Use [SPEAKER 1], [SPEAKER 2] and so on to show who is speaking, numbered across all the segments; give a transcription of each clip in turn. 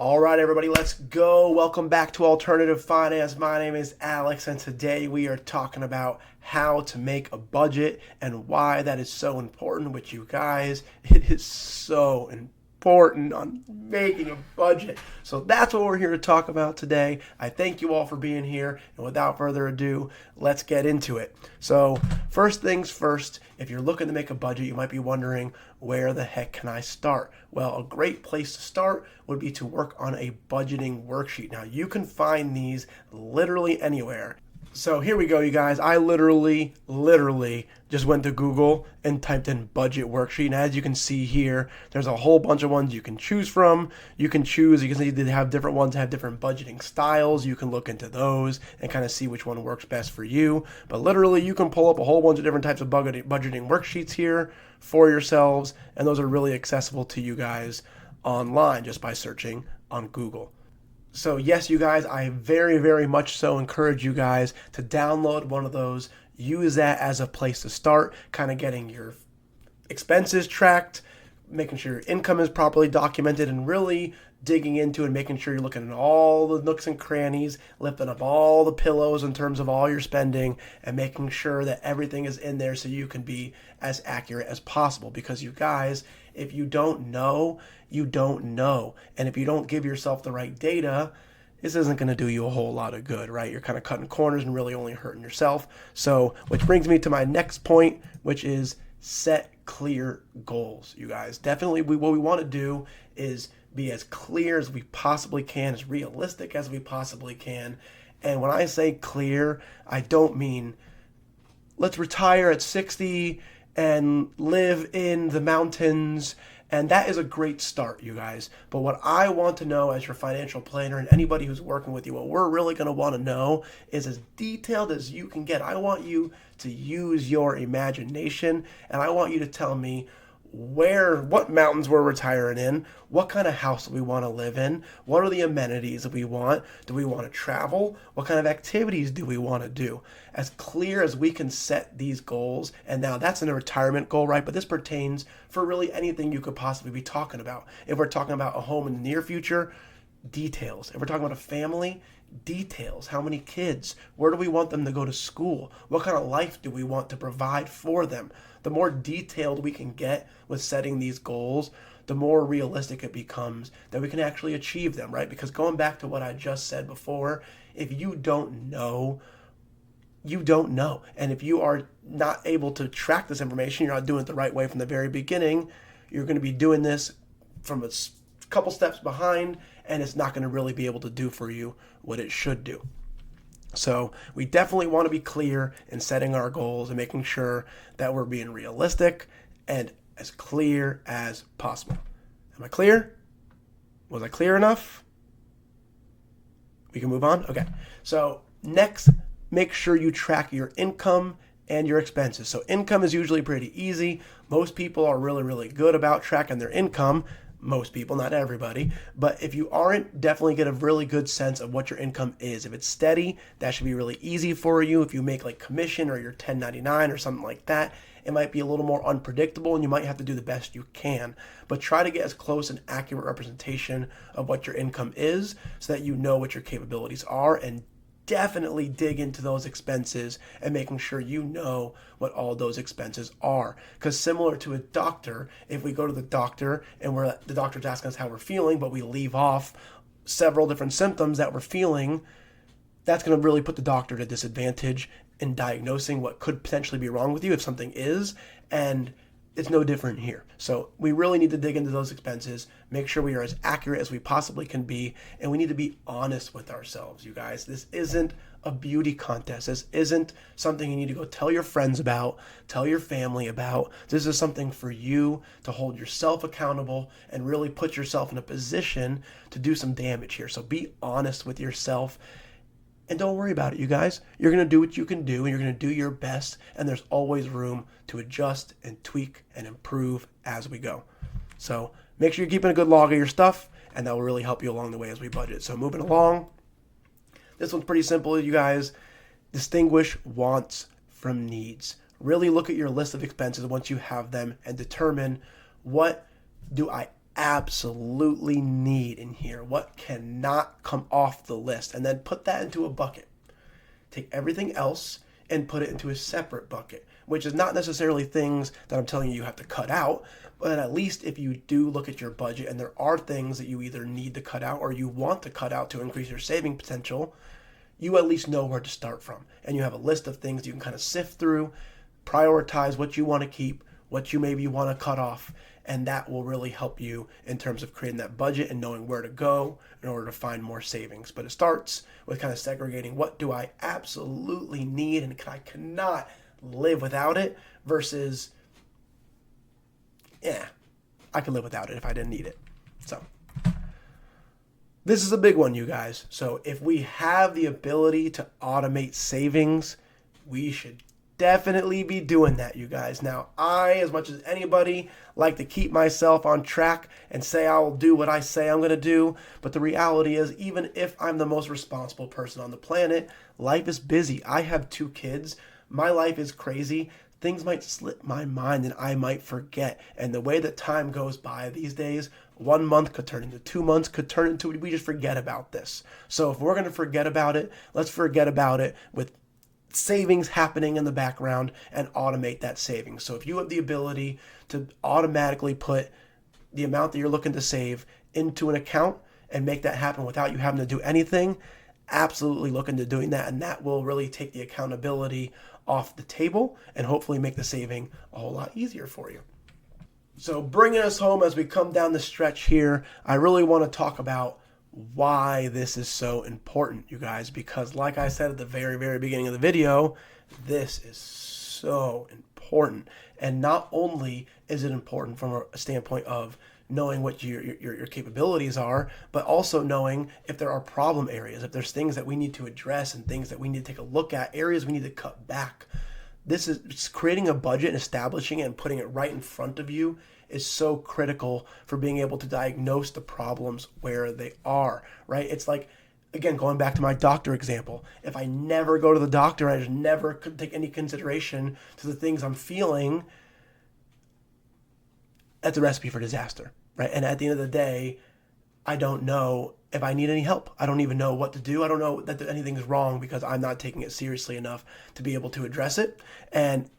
[SPEAKER 1] All right, everybody, let's go. Welcome back to Alternative Finance. My name is Alex, and today we are talking about how to make a budget and why that is so important with you guys. It is so important on making a budget. So that's what we're here to talk about today. I thank you all for being here, and without further ado, let's get into it. So first things first, if you're looking to make a budget, you might be wondering, where the heck can I start? Well, a great place to start would be to work on a budgeting worksheet. Now, you can find these literally anywhere. So here we go, you guys. I literally just went to Google and typed in budget worksheet. And as you can see here, there's a whole bunch of ones you can choose from. You can see they have different ones that have different budgeting styles. You can look into those and kind of see which one works best for you. But literally, you can pull up a whole bunch of different types of budgeting worksheets here for yourselves. And those are really accessible to you guys online just by searching on Google. So yes, you guys, I very much so encourage you guys to download one of those, use that as a place to start, kind of getting your expenses tracked, making sure your income is properly documented, and really digging into and making sure you're looking at all the nooks and crannies, lifting up all the pillows in terms of all your spending, and making sure that everything is in there so you can be as accurate as possible. Because you guys, if you don't know, you don't know. And if you don't give yourself the right data, this isn't going to do you a whole lot of good, right? You're kind of cutting corners and really only hurting yourself. So, which brings me to my next point, which is set clear goals, you guys. Definitely what we want to do is be as clear as we possibly can, as realistic as we possibly can. And when I say clear, I don't mean let's retire at 60 and live in the mountains. And that is a great start, you guys. But what I want to know as your financial planner and anybody who's working with you, what we're really going to want to know is as detailed as you can get. I want you to use your imagination, and I want you to tell me what mountains we're retiring in, what kind of house do we want to live in, what are the amenities that we want, do we want to travel, what kind of activities do we want to do. As clear as we can set these goals, and now that's a retirement goal, right? But this pertains for really anything you could possibly be talking about. If we're talking about a home in the near future, details. If we're talking about a family, details. How many kids? Where do we want them to go to school? What kind of life do we want to provide for them? The more detailed we can get with setting these goals, the more realistic it becomes that we can actually achieve them, right? Because going back to what I just said before, if you don't know, you don't know. And if you are not able to track this information, you're not doing it the right way from the very beginning, you're going to be doing this from a couple steps behind, and it's not going to really be able to do for you what it should do. So we definitely want to be clear in setting our goals and making sure that we're being realistic and as clear as possible. Am I clear? Was I clear enough? We can move on? Okay. So next, make sure you track your income and your expenses. So income is usually pretty easy. Most people are really good about tracking their income. Most people, not everybody, but if you aren't, definitely get a really good sense of what your income is. If it's steady, that should be really easy for you. If you make like commission or your 1099 or something like that, it might be a little more unpredictable and you might have to do the best you can. But try to get as close and accurate representation of what your income is so that you know what your capabilities are, and definitely dig into those expenses and making sure you know what all those expenses are. Because similar to a doctor, if we go to the doctor and the doctor's asking us how we're feeling, but we leave off several different symptoms that we're feeling, that's going to really put the doctor at a disadvantage in diagnosing what could potentially be wrong with you if something is. And it's no different here. So we really need to dig into those expenses, make sure we are as accurate as we possibly can be, and we need to be honest with ourselves, you guys. This isn't a beauty contest. This isn't something you need to go tell your friends about, tell your family about. This is something for you to hold yourself accountable and really put yourself in a position to do some damage here. So be honest with yourself. And don't worry about it, you guys. You're going to do what you can do, and you're going to do your best, and there's always room to adjust and tweak and improve as we go. So make sure you're keeping a good log of your stuff, and that will really help you along the way as we budget. So moving along, this one's pretty simple, you guys. Distinguish wants from needs. Really look at your list of expenses once you have them and determine, what do I absolutely need in here, what cannot come off the list, and then put that into a bucket. Take everything else and put it into a separate bucket, which is not necessarily things that I'm telling you you have to cut out, but at least if you do look at your budget and there are things that you either need to cut out or you want to cut out to increase your saving potential, you at least know where to start from. And you have a list of things you can kind of sift through, prioritize what you want to keep, what you maybe want to cut off, and that will really help you in terms of creating that budget and knowing where to go in order to find more savings. But it starts with kind of segregating what do I absolutely need and I cannot live without it versus, yeah, I could live without it if I didn't need it. So this is a big one, you guys. So if we have the ability to automate savings, we should definitely be doing that, you guys. Now, I, as much as anybody, like to keep myself on track and say I'll do what I say I'm going to do. But the reality is, even if I'm the most responsible person on the planet, life is busy. I have 2 kids. My life is crazy. Things might slip my mind and I might forget. And the way that time goes by these days, 1 month could turn into 2 months, could turn into, we just forget about this. So if we're going to forget about it, let's forget about it with savings happening in the background and automate that savings. So if you have the ability to automatically put the amount that you're looking to save into an account and make that happen without you having to do anything, absolutely look into doing that. And that will really take the accountability off the table and hopefully make the saving a whole lot easier for you. So bringing us home as we come down the stretch here, I really want to talk about why this is so important, you guys, because like I said at the very, very beginning of the video, this is so important. And not only is it important from a standpoint of knowing what your capabilities are, but also knowing if there are problem areas, if there's things that we need to address and things that we need to take a look at, areas we need to cut back. This is creating a budget and establishing it and putting it right in front of you is so critical for being able to diagnose the problems where they are, right? It's like, again, going back to my doctor example, if I never go to the doctor and I just never could take any consideration to the things I'm feeling, that's a recipe for disaster, right? And at the end of the day, I don't know if I need any help. I don't even know what to do. I don't know that anything's wrong because I'm not taking it seriously enough to be able to address it. And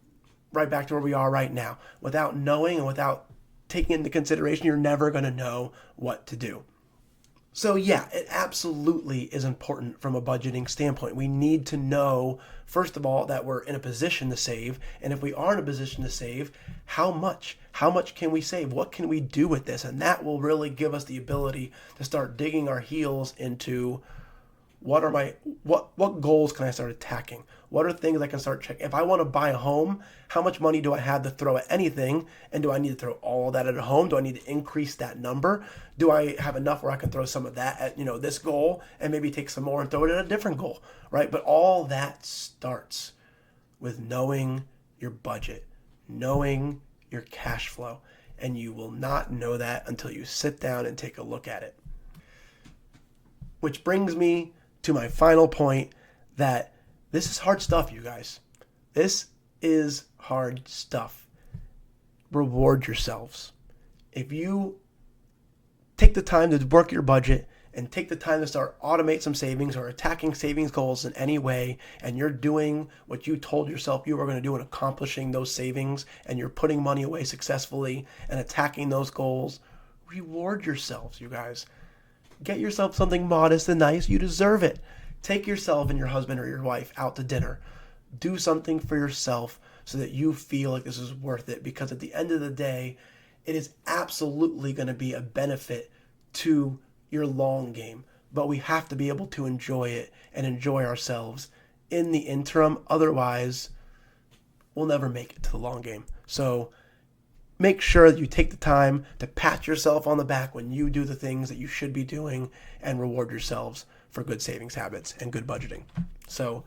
[SPEAKER 1] right back to where we are right now, without knowing and without taking into consideration, you're never going to know what to do. So yeah, it absolutely is important from a budgeting standpoint. We need to know, first of all, that we're in a position to save. And if we are in a position to save, how much? How much can we save? What can we do with this? And that will really give us the ability to start digging our heels into what goals can I start attacking? What are things I can start checking? If I want to buy a home, how much money do I have to throw at anything? And do I need to throw all of that at a home? Do I need to increase that number? Do I have enough where I can throw some of that at, this goal and maybe take some more and throw it at a different goal, right? But all that starts with knowing your budget, knowing your cash flow. And you will not know that until you sit down and take a look at it. Which brings me to my final point, that this is hard stuff, you guys. This is hard stuff. Reward yourselves. If you take the time to work your budget and take the time to start automate some savings or attacking savings goals in any way, and you're doing what you told yourself you were going to do and accomplishing those savings, and you're putting money away successfully and attacking those goals, reward yourselves, you guys. Get yourself something modest and nice. You deserve it. Take yourself and your husband or your wife out to dinner. Do something for yourself so that you feel like this is worth it, because at the end of the day, it is absolutely going to be a benefit to your long game. But we have to be able to enjoy it and enjoy ourselves in the interim. Otherwise, we'll never make it to the long game. So make sure that you take the time to pat yourself on the back when you do the things that you should be doing and reward yourselves for good savings habits and good budgeting. So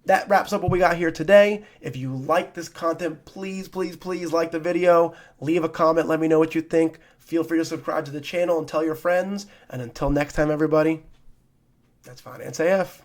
[SPEAKER 1] that wraps up what we got here today. If you like this content, please, please, please like the video. Leave a comment. Let me know what you think. Feel free to subscribe to the channel and tell your friends. And until next time, everybody, that's Finance AF.